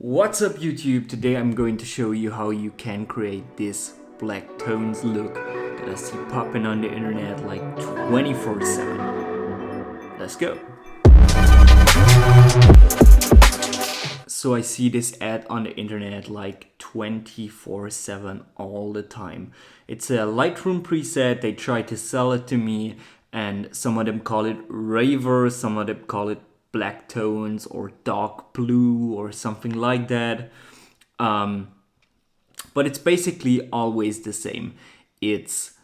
What's up YouTube? Today I'm going to show you how you can create this black tones look that I see popping on the internet like 24/7. Let's go. So I see this ad on the internet like 24/7 all the time. It's a Lightroom preset. They try to sell it to me, and some of them call it raver, some of them call it black tones or dark blue or something like that. But it's basically always the same. It's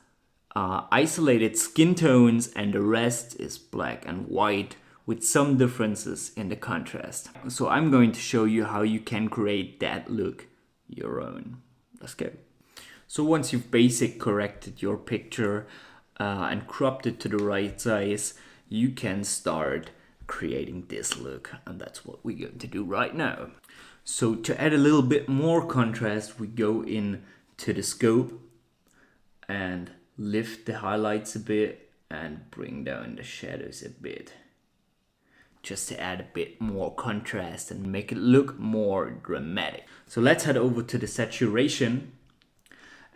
isolated skin tones and the rest is black and white with some differences in the contrast. So I'm going to show you how you can create that look your own. Let's go. So once you've basic corrected your picture and cropped it to the right size, you can start creating this look, and that's what we're going to do right now. So to add a little bit more contrast, we go in to the scope and lift the highlights a bit and bring down the shadows a bit, just to add a bit more contrast and make it look more dramatic. So let's head over to the saturation,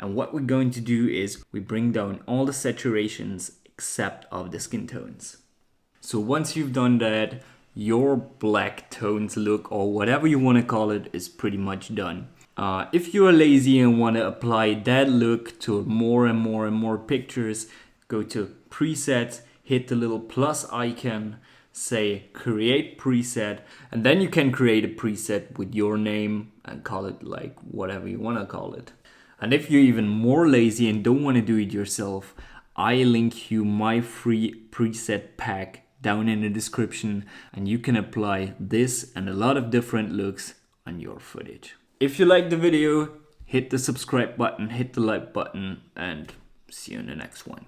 and what we're going to do is we bring down all the saturations except of the skin tones. So once you've done that, your black tones look, or whatever you want to call it, is pretty much done. If you are lazy and want to apply that look to more and more pictures, go to presets, hit the little plus icon, say create preset, and then you can create a preset with your name and call it like whatever you want to call it. And if you're even more lazy and don't want to do it yourself, I link you my free preset pack down in the description, and you can apply this and a lot of different looks on your footage. If you like the video, hit the subscribe button, hit the like button, and see you in the next one.